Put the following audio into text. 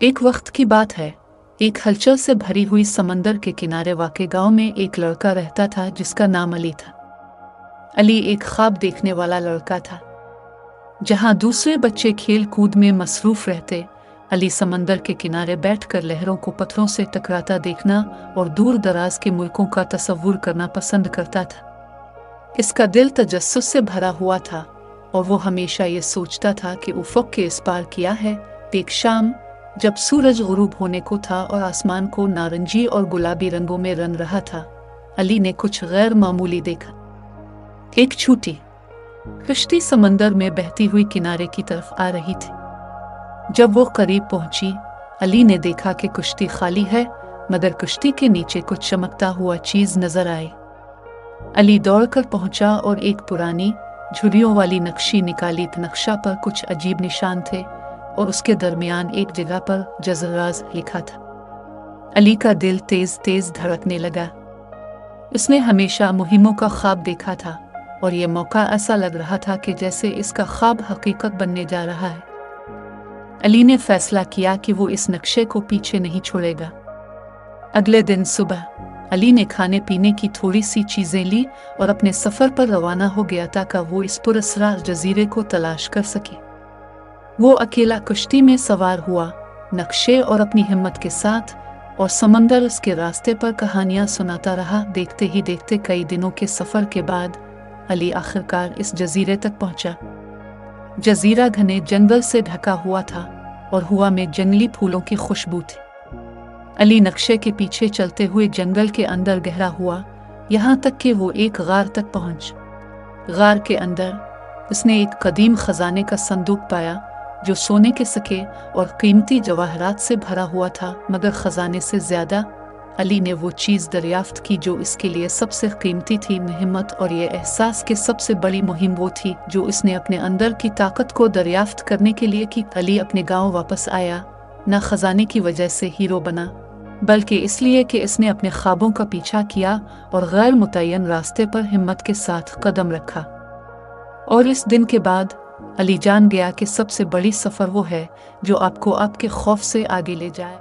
एक वक्त की बात है, एक हलचल से भरी हुई समंदर के किनारे वाक़े गांव में एक लड़का रहता था जिसका नाम अली था। अली एक ख्वाब देखने वाला लड़का था। जहां दूसरे बच्चे खेल कूद में मसरूफ रहते, अली समंदर के किनारे बैठकर लहरों को पत्थरों से टकराता देखना और दूर दराज के मुल्कों का तस्वुर करना पसंद करता था। इसका दिल तजस्सुस से भरा हुआ था और वो हमेशा ये सोचता था कि उफ़क़ के इस पार क्या है। एक शाम जब सूरज गुरूब होने को था और आसमान को नारंगी और गुलाबी रंगों में रंग रहा था, अली ने कुछ गैर मामूली देखा। एक छोटी कश्ती समंदर में बहती हुई किनारे की तरफ आ रही थी। जब वो करीब पहुंची, अली ने देखा कि कश्ती खाली है, मगर कश्ती के नीचे कुछ चमकता हुआ चीज नजर आई। अली दौड़कर पहुंचा और एक पुरानी झुर्रियों वाली नक्शी निकाली। नक्शा पर कुछ अजीब निशान थे और उसके दरमियान एक जगह पर जज़राज लिखा था। अली का दिल तेज तेज धड़कने लगा। उसने हमेशा मुहिमों का ख्वाब देखा था और ये मौका ऐसा लग रहा था कि जैसे इसका ख्वाब हकीकत बनने जा रहा है। अली ने फैसला किया कि वो इस नक्शे को पीछे नहीं छोड़ेगा। अगले दिन सुबह अली ने खाने पीने की थोड़ी सी चीजें ली और अपने सफर पर रवाना हो गया ताकि वो इस पुरअसरार जजीरे को तलाश कर सके। वो अकेला कश्ती में सवार हुआ, नक्शे और अपनी हिम्मत के साथ, और समंदर उसके रास्ते पर कहानियां सुनाता रहा। देखते ही देखते कई दिनों के सफर के बाद अली आखिरकार इस जजीरे तक पहुंचा। जजीरा घने जंगल से ढका हुआ था और हवा में जंगली फूलों की खुशबू थी। अली नक्शे के पीछे चलते हुए जंगल के अंदर गहरा हुआ, यहाँ तक कि वो एक गार तक पहुंच। गार के अंदर उसने एक कदीम खजाने का संदूक पाया जो सोने के सिक्के और कीमती जवाहरात से भरा हुआ था, मगर खजाने से ज्यादा अली ने वो चीज़ दरियाफ्त की जो इसके लिए सबसे कीमती थी। हिम्मत और ये एहसास कि सबसे बड़ी मुहिम वो थी जो इसने अपने अंदर की ताकत को दरियाफ्त करने के लिए की। अली अपने गांव वापस आया, न खजाने की वजह से हीरो बना, बल्कि इसलिए कि इसने अपने ख्वाबों का पीछा किया और गैर मुतय्यन रास्ते पर हिम्मत के साथ कदम रखा। और इस दिन के बाद अली जान गया कि सबसे बड़ी सफ़र वो है जो आपको आपके खौफ से आगे ले जाए।